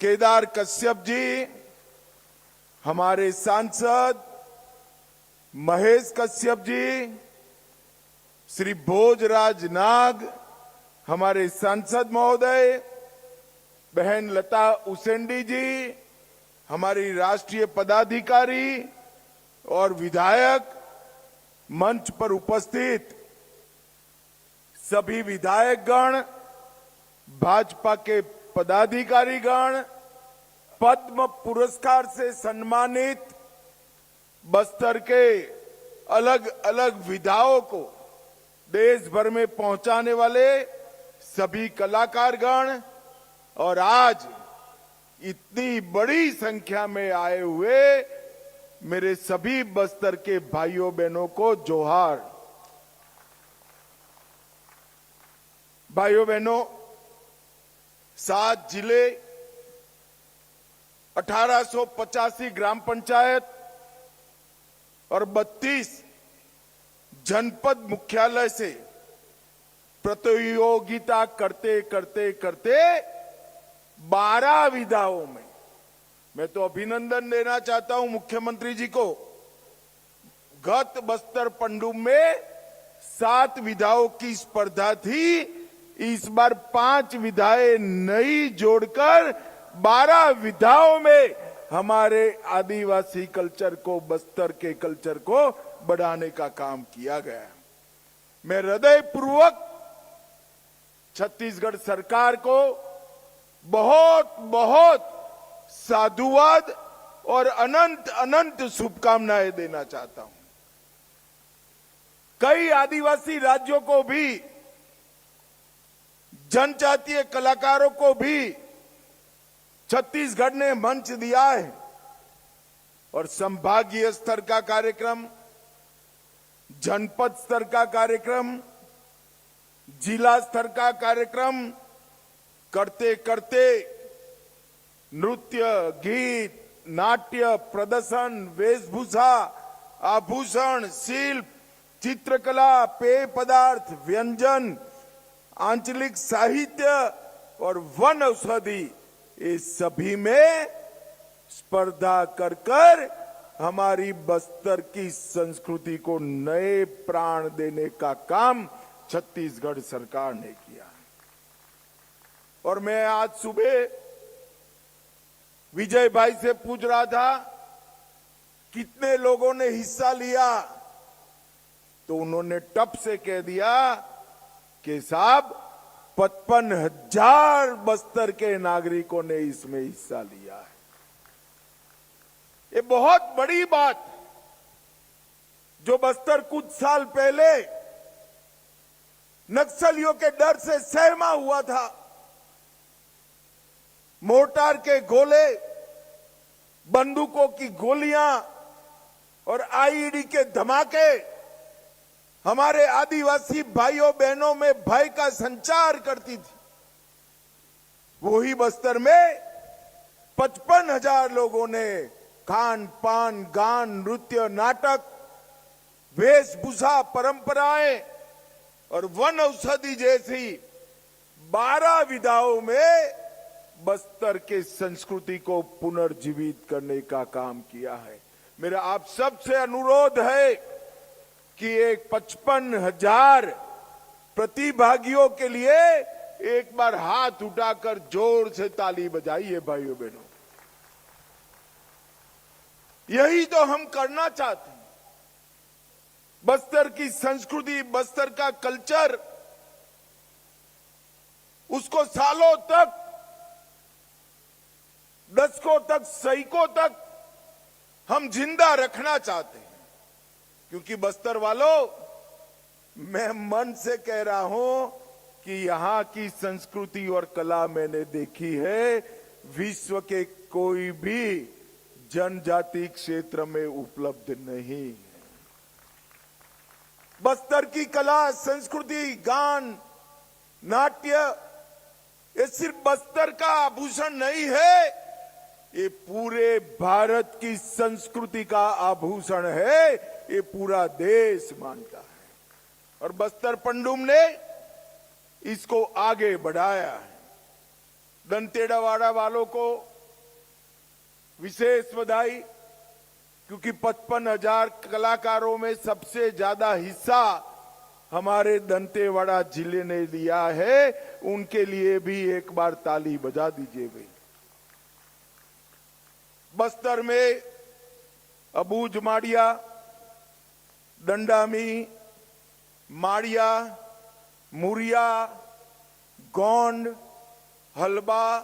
केदार कश्यप जी, हमारे सांसद महेश कश्यप जी, श्री भोजराज नाग, हमारे सांसद महोदय, बहन लता उसेंडी जी, हमारी राष्ट्रीय पदाधिकारी और विधायक, मंच पर उपस्थित सभी विधायकगण, भाजपा के पदाधिकारीगण, पद्म पुरस्कार से सम्मानित बस्तर के अलग अलग विधाओं को देश भर में पहुंचाने वाले सभी कलाकारगण और आज इतनी बड़ी संख्या में आए हुए मेरे सभी बस्तर के भाइयों बहनों को जोहार। भाइयों बहनों, 7 जिले, 1885 ग्राम पंचायत और 32 जनपद मुख्यालय से प्रतियोगिता करते करते करते 12 विधाओं में, मैं तो अभिनंदन देना चाहता हूं मुख्यमंत्री जी को। गत बस्तर पंडुम में 7 विधाओं की स्पर्धा थी, इस बार 5 विधाएं नई जोड़कर 12 विधाओं में हमारे आदिवासी कल्चर को, बस्तर के कल्चर को बढ़ाने का काम किया गया। मैं हृदय पूर्वक छत्तीसगढ़ सरकार को बहुत बहुत साधुवाद और अनंत अनंत शुभकामनाएं देना चाहता हूं। कई आदिवासी राज्यों को भी, जनजातीय कलाकारों को भी छत्तीसगढ़ ने मंच दिया है और संभागीय स्तर का कार्यक्रम, जनपद स्तर का कार्यक्रम, जिला स्तर का कार्यक्रम करते करते नृत्य, गीत, नाट्य, प्रदर्शन, वेशभूषा, आभूषण, शिल्प, चित्रकला, पेय पदार्थ, व्यंजन, आंचलिक साहित्य और वन औषधि, ये सभी में स्पर्धा कर कर हमारी बस्तर की संस्कृति को नए प्राण देने का काम छत्तीसगढ़ सरकार ने किया। और मैं आज सुबह विजय भाई से पूछ रहा था कितने लोगों ने हिस्सा लिया, तो उन्होंने टप से कह दिया कि साहब 55,000 बस्तर के नागरिकों ने इसमें हिस्सा लिया है। ये बहुत बड़ी बात, जो बस्तर कुछ साल पहले नक्सलियों के डर से सहमा हुआ था, मोर्टार के गोले, बंदूकों की गोलियां और आईईडी के धमाके हमारे आदिवासी भाइयों बहनों में भय का संचार करती थी। वही बस्तर में 55,000 लोगों ने खान पान, गान, नृत्य, नाटक, वेशभूषा, परंपराएं और वन औषधि जैसी 12 विधाओं में बस्तर के संस्कृति को पुनर्जीवित करने का काम किया है। मेरा आप सबसे अनुरोध है कि एक 55,000 प्रतिभागियों के लिए एक बार हाथ उठाकर जोर से ताली बजाइए भाइयों बहनों। यही तो हम करना चाहते हैं। बस्तर की संस्कृति, बस्तर का कल्चर, उसको सालों तक, दशकों तक, सैकों तक हम जिंदा रखना चाहते हैं। क्योंकि बस्तर वालों, मैं मन से कह रहा हूं कि यहां की संस्कृति और कला मैंने देखी है, विश्व के कोई भी जनजाति क्षेत्र में उपलब्ध नहीं है। बस्तर की कला, संस्कृति, गान, नाट्य, ये सिर्फ बस्तर का आभूषण नहीं है, ये पूरे भारत की संस्कृति का आभूषण है, ये पूरा देश मानता है। और बस्तर पंडुम ने इसको आगे बढ़ाया है। दंतेड़ावाड़ा वालों को विशेष बधाई, क्योंकि 55,000 कलाकारों में सबसे ज्यादा हिस्सा हमारे दंतेवाड़ा जिले ने लिया है। उनके लिए भी एक बार ताली बजा दीजिए भाई। बस्तर में अबूझ माड़िया, डंडामी, माड़िया, मुरिया, गोंड, हलबा,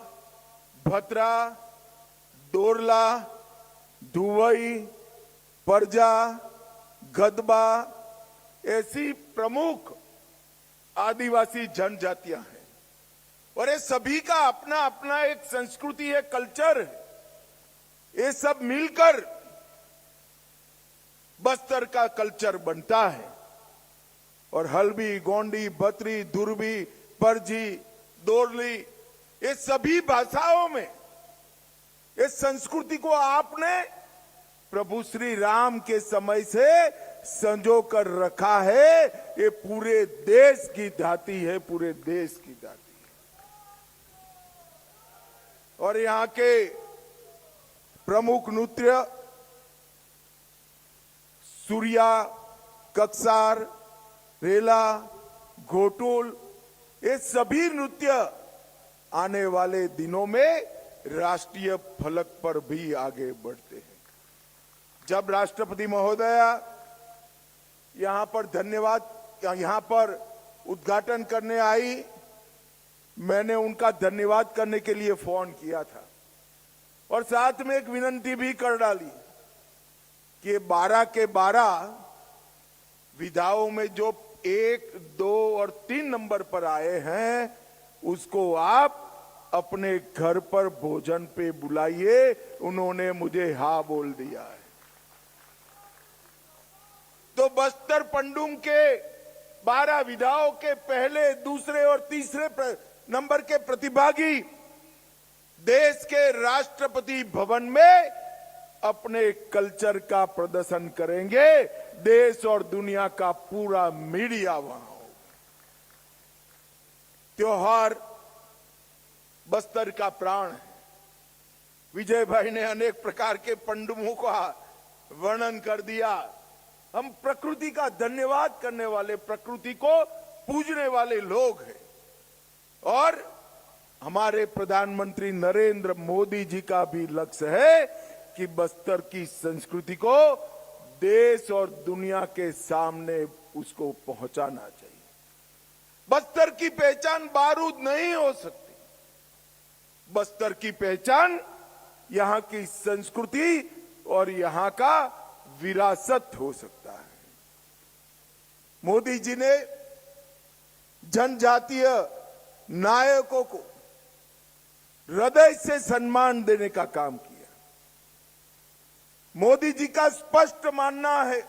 भत्रा, डोरला, दुवई, परजा, गदबा ऐसी प्रमुख आदिवासी जनजातियां हैं और ये सभी का अपना अपना एक संस्कृति है, कल्चर है। ये सब मिलकर बस्तर का कल्चर बनता है और हल्बी, गोंडी, बतरी, दुर्बी, परजी, दोरली ये सभी भाषाओं में इस संस्कृति को आपने प्रभु श्री राम के समय से संजो कर रखा है। ये पूरे देश की धाती है, पूरे देश की धाती है। और यहाँ के प्रमुख नृत्य सूर्या, कक्सार, रेला, घोटुल ये सभी नृत्य आने वाले दिनों में राष्ट्रीय फलक पर भी आगे बढ़ते हैं। जब राष्ट्रपति महोदया यहां पर उद्घाटन करने आई, मैंने उनका धन्यवाद करने के लिए फोन किया था और साथ में एक विनती भी कर डाली कि 12 के 12 विधाओं में जो 1, 2 और 3 नंबर पर आए हैं उसको आप अपने घर पर भोजन पे बुलाइए। उन्होंने मुझे हाँ बोल दिया है। तो बस्तर पंडुम के 12 विधाओं के पहले, दूसरे और तीसरे नंबर के प्रतिभागी देश के राष्ट्रपति भवन में अपने कल्चर का प्रदर्शन करेंगे। देश और दुनिया का पूरा मीडिया वहां होगा। त्योहार बस्तर का प्राण है। विजय भाई ने अनेक प्रकार के पंडुमों का वर्णन कर दिया। हम प्रकृति का धन्यवाद करने वाले, प्रकृति को पूजने वाले लोग हैं और हमारे प्रधानमंत्री नरेंद्र मोदी जी का भी लक्ष्य है कि बस्तर की संस्कृति को देश और दुनिया के सामने उसको पहुंचाना चाहिए। बस्तर की पहचान बारूद नहीं हो सकती। बस्तर की पहचान यहां की संस्कृति और यहां का विरासत हो सकता है। मोदी जी ने जनजातीय नायकों को हृदय से सम्मान देने का काम किया। मोदी जी का स्पष्ट मानना है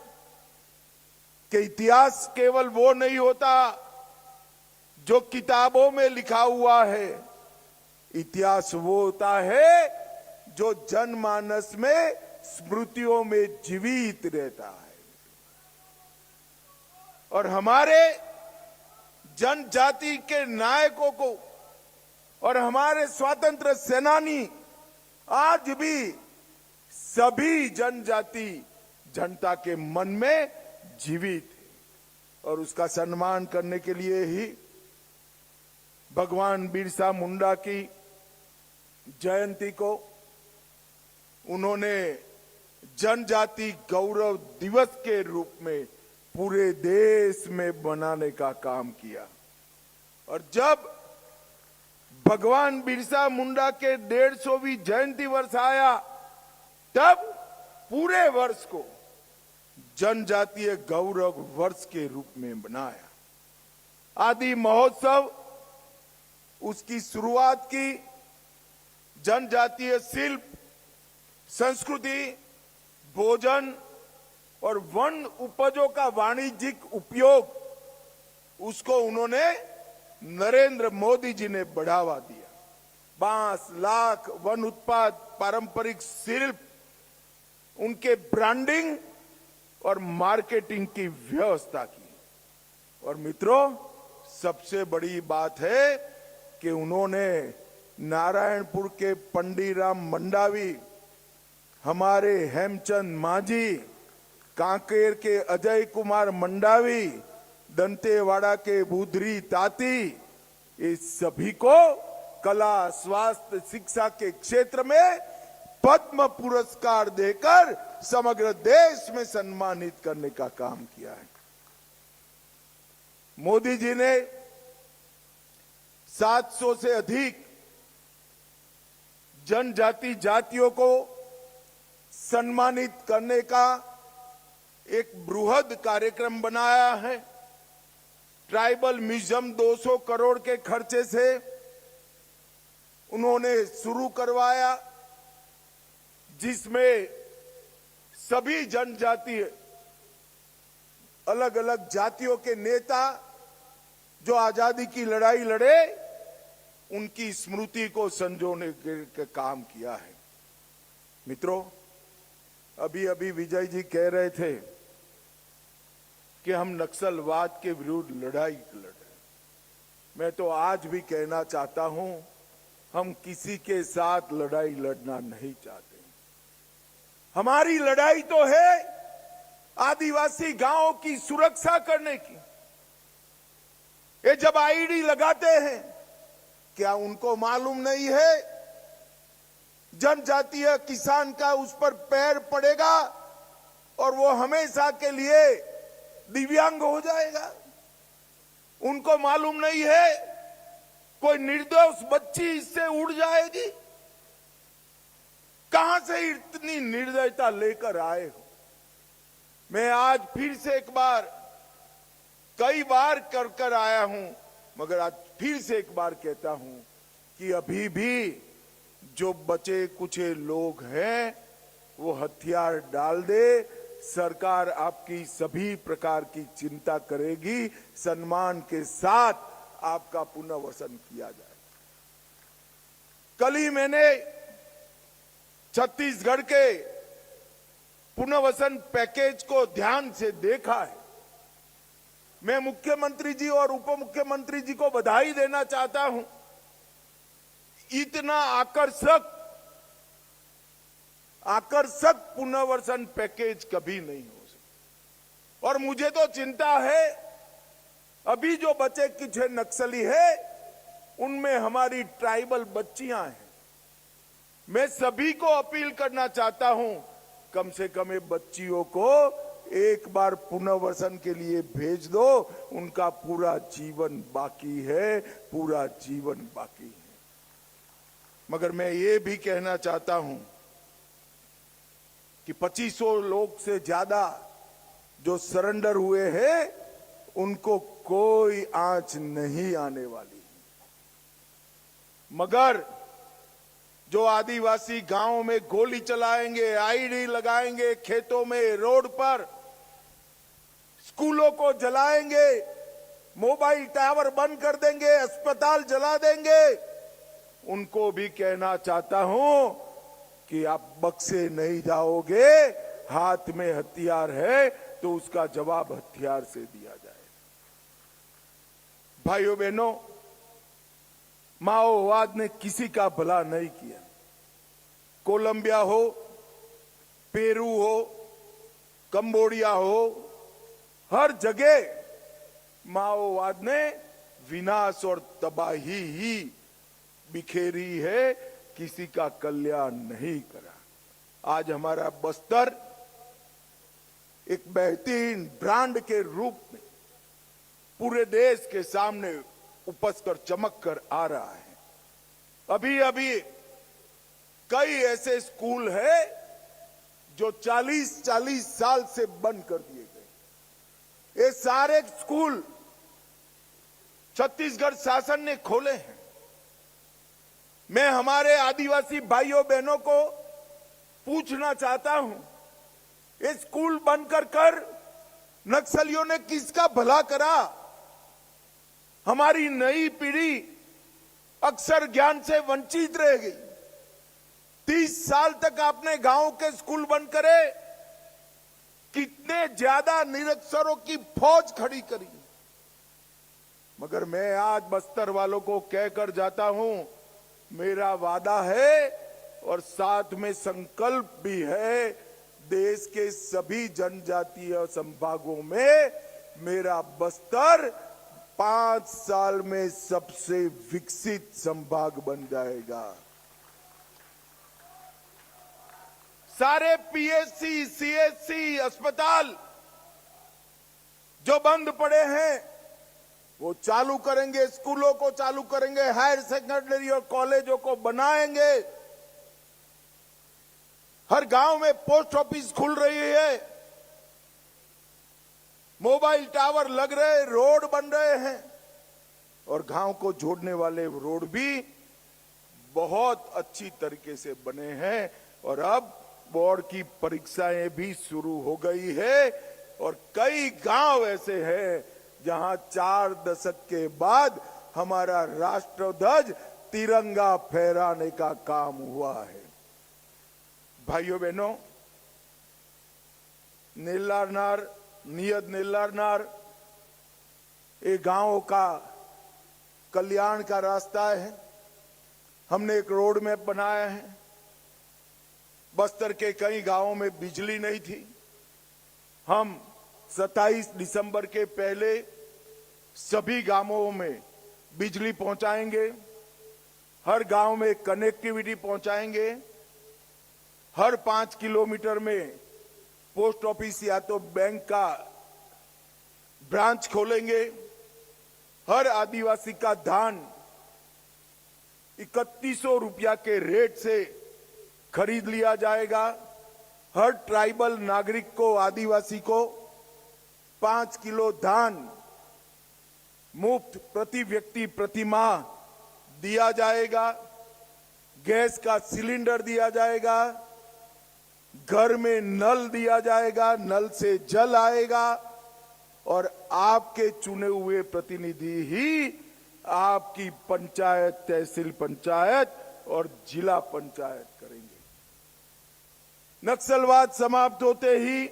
कि इतिहास केवल वो नहीं होता जो किताबों में लिखा हुआ है। इतिहास वो होता है जो जनमानस में, स्मृतियों में जीवित रहता है। और हमारे जनजाति के नायकों को और हमारे स्वतंत्र सेनानी आज भी सभी जनता के मन में जीवित है और उसका सम्मान करने के लिए ही भगवान बिरसा मुंडा की जयंती को उन्होंने जनजाति गौरव दिवस के रूप में पूरे देश में बनाने का काम किया। और जब भगवान बिरसा मुंडा के 150वीं जयंती वर्ष आया तब पूरे वर्ष को जनजातीय गौरव वर्ष के रूप में बनाया। आदि महोत्सव उसकी शुरुआत की जनजातीय शिल्प, संस्कृति, भोजन और वन उपजों का वाणिज्यिक उपयोग उसको उन्होंने नरेंद्र मोदी जी ने बढ़ावा दिया। बांस, लाख, वन उत्पाद, पारंपरिक शिल्प, उनके ब्रांडिंग और मार्केटिंग की व्यवस्था की। और मित्रों, सबसे बड़ी बात है कि उन्होंने नारायणपुर के पंडीराम मंडावी हमारे हेमचंद मांझी, कांकेर के अजय कुमार मंडावी, दंतेवाड़ा के बुधरी ताती, इस सभी को कला, स्वास्थ्य, शिक्षा के क्षेत्र में पद्म पुरस्कार देकर समग्र देश में सम्मानित करने का काम किया है। मोदी जी ने 700 से अधिक जनजाति जातियों को सम्मानित करने का एक बृहद कार्यक्रम बनाया है। ट्राइबल म्यूजियम 200 करोड़ के खर्चे से उन्होंने शुरू करवाया, जिसमें सभी जनजाति, अलग अलग जातियों के नेता जो आजादी की लड़ाई लड़े, उनकी स्मृति को संजोने के काम किया है। मित्रों, अभी अभी विजय जी कह रहे थे कि हम नक्सलवाद के विरुद्ध लड़ाई लड़ रहे। मैं तो आज भी कहना चाहता हूं, हम किसी के साथ लड़ाई लड़ना नहीं चाहते। हमारी लड़ाई तो है आदिवासी गांवों की सुरक्षा करने की। ये जब आईडी लगाते हैं, क्या उनको मालूम नहीं है जनजातीय किसान का उस पर पैर पड़ेगा और वो हमेशा के लिए दिव्यांग हो जाएगा? उनको मालूम नहीं है कोई निर्दोष बच्ची इससे उड़ जाएगी? कहां से इतनी निर्दयता लेकर आए हो? मैं आज फिर से एक बार, कई बार कर आया हूं, मगर आज फिर से एक बार कहता हूं कि अभी भी जो बचे कुचे लोग हैं वो हथियार डाल दे। सरकार आपकी सभी प्रकार की चिंता करेगी, सम्मान के साथ आपका पुनर्वसन किया जाए। कल ही मैंने छत्तीसगढ़ के पुनर्वसन पैकेज को ध्यान से देखा है। मैं मुख्यमंत्री जी और उप मुख्यमंत्री जी को बधाई देना चाहता हूं। इतना आकर्षक पुनर्वसन पैकेज कभी नहीं हो सकता। और मुझे तो चिंता है, अभी जो बचे कुछ नक्सली है उनमें हमारी ट्राइबल बच्चियां हैं। मैं सभी को अपील करना चाहता हूं, कम से कम ये बच्चियों को एक बार पुनर्वसन के लिए भेज दो। उनका पूरा जीवन बाकी है, पूरा जीवन बाकी है। मगर मैं ये भी कहना चाहता हूं कि 2500 लोग से ज्यादा जो सरेंडर हुए हैं, उनको कोई आंच नहीं आने वाली। मगर जो आदिवासी गांवों में गोली चलाएंगे, आईडी लगाएंगे, खेतों में, रोड पर, स्कूलों को जलाएंगे, मोबाइल टावर बंद कर देंगे, अस्पताल जला देंगे, उनको भी कहना चाहता हूं कि आप बख्शे नहीं जाओगे। हाथ में हथियार है तो उसका जवाब हथियार से दिया जाए। भाइयों बहनों, माओवाद ने किसी का भला नहीं किया। कोलंबिया हो, पेरू हो, कंबोडिया हो, हर जगह माओवाद ने विनाश और तबाही ही बिखेरी है, किसी का कल्याण नहीं करा। आज हमारा बस्तर एक बेहतरीन ब्रांड के रूप में पूरे देश के सामने उपस कर चमक कर आ रहा है। अभी अभी कई ऐसे स्कूल हैं जो 40-40 साल से बंद कर दिए गए। ये सारे स्कूल छत्तीसगढ़ शासन ने खोले हैं। मैं हमारे आदिवासी भाइयों बहनों को पूछना चाहता हूं, ये स्कूल बंद कर नक्सलियों ने किसका भला करा? हमारी नई पीढ़ी अक्सर ज्ञान से वंचित रह गई। 30 साल तक आपने गांव के स्कूल बंद करे, कितने ज्यादा निरक्षरों की फौज खड़ी करी। मगर मैं आज बस्तर वालों को कहकर जाता हूं, मेरा वादा है और साथ में संकल्प भी है, देश के सभी जनजातीय संभागों में मेरा बस्तर 5 साल में सबसे विकसित संभाग बन जाएगा। सारे पीएचसी, सीएचसी अस्पताल जो बंद पड़े हैं वो चालू करेंगे, स्कूलों को चालू करेंगे, हायर सेकेंडरी और कॉलेजों को बनाएंगे। हर गांव में पोस्ट ऑफिस खुल रही है, मोबाइल टावर लग रहे, रोड बन रहे हैं और गांव को जोड़ने वाले रोड भी बहुत अच्छी तरीके से बने हैं। और अब बोर्ड की परीक्षाएं भी शुरू हो गई है और कई गांव ऐसे हैं जहां 4 दशक के बाद हमारा राष्ट्रध्वज तिरंगा फहराने का काम हुआ है। भाइयों बहनों, नेल्लारनार, नियत नेल्लारनार ये गांव का कल्याण का रास्ता है। हमने एक रोड मैप बनाया है। बस्तर के कई गांवों में बिजली नहीं थी। हम 27 दिसंबर के पहले सभी गांवों में बिजली पहुंचाएंगे, हर गांव में कनेक्टिविटी पहुंचाएंगे, हर 5 किलोमीटर में पोस्ट ऑफिस या तो बैंक का ब्रांच खोलेंगे, हर आदिवासी का धान 3100 रुपया के रेट से खरीद लिया जाएगा। हर ट्राइबल नागरिक को, आदिवासी को 5 किलो धान मुफ्त प्रति व्यक्ति प्रति माह दिया जाएगा। गैस का सिलेंडर दिया जाएगा, घर में नल दिया जाएगा, नल से जल आएगा और आपके चुने हुए प्रतिनिधि ही आपकी पंचायत, तहसील पंचायत और जिला पंचायत करेंगे। नक्सलवाद समाप्त होते ही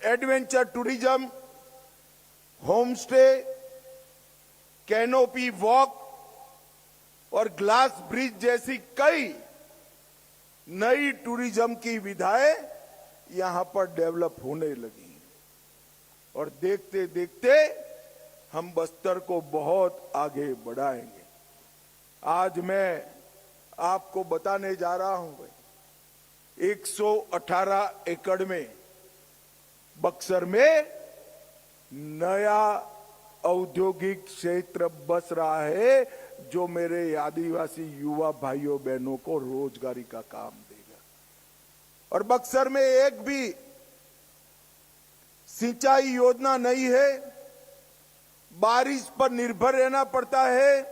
adventure tourism, home stay, canopy walk और ग्लास ब्रिज जैसी कई नई टूरिज्म की विधाएं यहां पर डेवलप होने लगी और देखते देखते हम बस्तर को बहुत आगे बढ़ाएंगे। आज मैं आपको बताने जा रहा हूं 118 एकड़ में बक्सर में नया औद्योगिक क्षेत्र बस रहा है जो मेरे आदिवासी युवा भाइयों बहनों को रोजगारी का काम देगा। और बक्सर में एक भी सिंचाई योजना नहीं है, बारिश पर निर्भर रहना पड़ता है।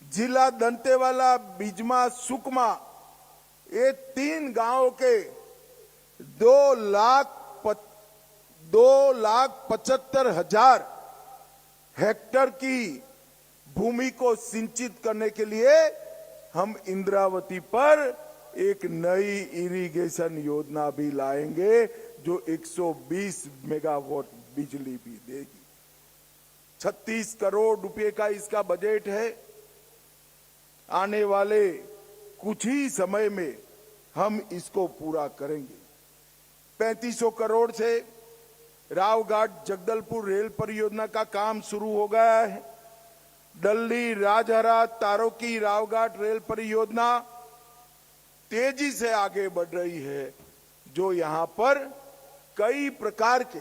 जिला दंतेवाला, बिजमा, सुकमा ये 3 गांवों के 2,75,000 हेक्टेयर की भूमि को सिंचित करने के लिए हम इंद्रावती पर एक नई इरिगेशन योजना भी लाएंगे जो 120 मेगावाट बिजली भी देगी। 36 करोड़ रुपए का इसका बजट है। आने वाले कुछ ही समय में हम इसको पूरा करेंगे। 3500 करोड़ से रावघाट जगदलपुर रेल परियोजना का काम शुरू हो गया है। डल्ली, राजहरा, तारोकी, रावघाट रेल परियोजना तेजी से आगे बढ़ रही है जो यहां पर कई प्रकार के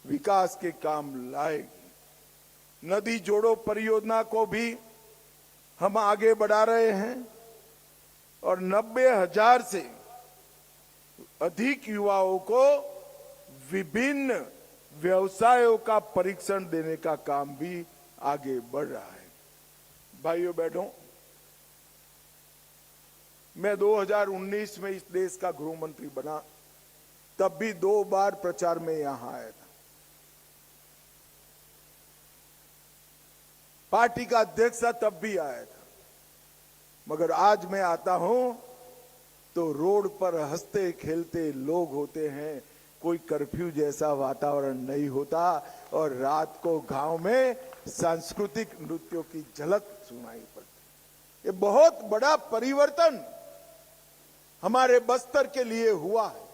विकास के काम लाएगी। नदी जोड़ो परियोजना को भी हम आगे बढ़ा रहे हैं और 90,000 से अधिक युवाओं को विभिन्न व्यवसायों का परीक्षण देने का काम भी आगे बढ़ रहा है। भाइयों बहनों, मैं 2019 में इस देश का गृह मंत्री बना, तब भी 2 बार प्रचार में यहां आया था। पार्टी का अध्यक्ष तब भी आया था, मगर आज मैं आता हूं तो रोड पर हंसते खेलते लोग होते हैं, कोई कर्फ्यू जैसा वातावरण नहीं होता और रात को गांव में सांस्कृतिक नृत्यों की झलक सुनाई पड़ती। ये बहुत बड़ा परिवर्तन हमारे बस्तर के लिए हुआ है।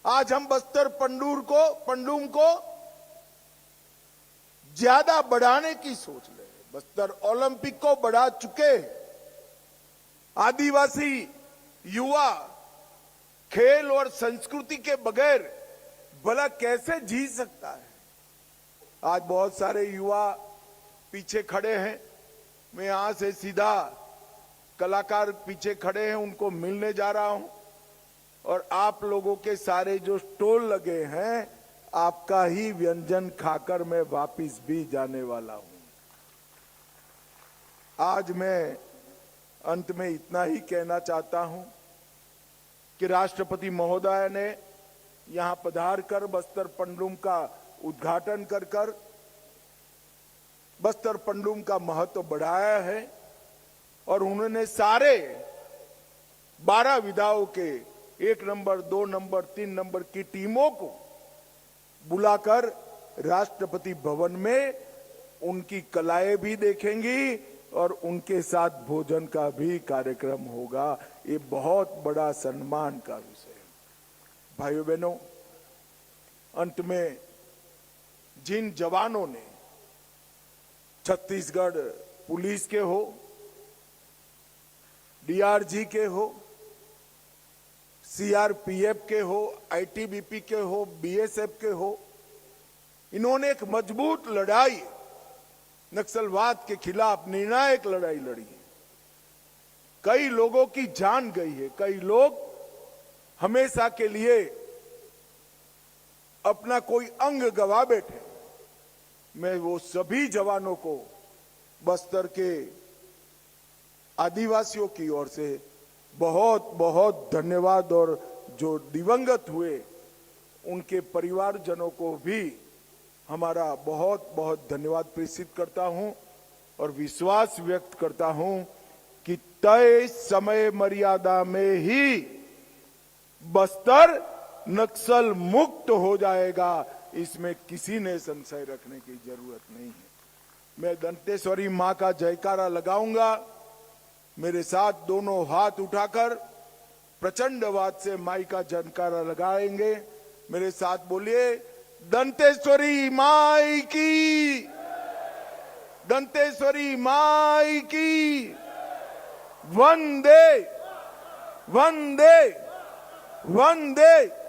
आज हम बस्तर पंडूम को ज्यादा बढ़ाने की सोच रहे हैं। बस्तर ओलंपिक को बढ़ा चुके हैं। आदिवासी युवा खेल और संस्कृति के बगैर भला कैसे जी सकता है। आज बहुत सारे युवा पीछे खड़े हैं। मैं यहां से सीधा कलाकार पीछे खड़े हैं, उनको मिलने जा रहा हूं। और आप लोगों के सारे जो स्टॉल लगे हैं, आपका ही व्यंजन खाकर मैं वापिस भी जाने वाला हूं। आज मैं अंत में इतना ही कहना चाहता हूं कि राष्ट्रपति महोदय ने यहां पधार कर बस्तर पंडूम का उद्घाटन कर बस्तर पंडूम का महत्व बढ़ाया है। और उन्होंने सारे 12 विधाओं के 1 नंबर, 2 नंबर, 3 नंबर की टीमों को बुलाकर राष्ट्रपति भवन में उनकी कलाएं भी देखेंगी और उनके साथ भोजन का भी कार्यक्रम होगा। ये बहुत बड़ा सम्मान का विषय है। भाइयों बहनों, अंत में जिन जवानों ने छत्तीसगढ़ पुलिस के हो, डीआरजी के हो, सीआरपीएफ के हो, आईटीबीपी के हो, बीएसएफ के हो, इन्होंने एक मजबूत लड़ाई नक्सलवाद के खिलाफ निर्णायक लड़ाई लड़ी है। कई लोगों की जान गई है। कई लोग हमेशा के लिए अपना कोई अंग गवा बैठे। मैं वो सभी जवानों को बस्तर के आदिवासियों की ओर से बहुत बहुत धन्यवाद, और जो दिवंगत हुए उनके परिवारजनों को भी हमारा बहुत बहुत धन्यवाद प्रेषित करता हूं और विश्वास व्यक्त करता हूं कि तय समय मर्यादा में ही बस्तर नक्सल मुक्त हो जाएगा। इसमें किसी ने संशय रखने की जरूरत नहीं है। मैं दंतेश्वरी मां का जयकारा लगाऊंगा। मेरे साथ दोनों हाथ उठाकर प्रचंडवाद से माई का जयकारा लगाएंगे। मेरे साथ बोलिए, दंतेश्वरी माई की, दंतेश्वरी माई की, वंदे वंदे वंदे।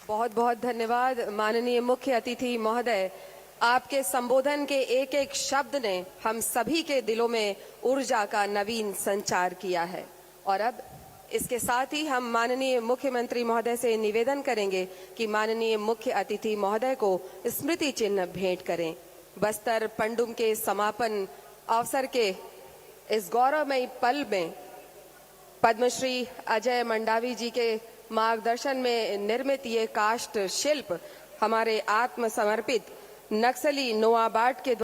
बहुत बहुत धन्यवाद माननीय मुख्य अतिथि महोदय। आपके संबोधन के एक एक शब्द ने हम सभी के दिलों में ऊर्जा का नवीन संचार किया है। और अब इसके साथ ही हम माननीय मुख्यमंत्री महोदय से निवेदन करेंगे कि माननीय मुख्य अतिथि महोदय को स्मृति चिन्ह भेंट करें। बस्तर पंडुम के समापन अवसर के इस गौरवमयी पल में पद्मश्री अजय मंडावी जी के मार्गदर्शन में निर्मित ये काष्ठ शिल्प हमारे आत्मसमर्पित नक्सली नोआबाट के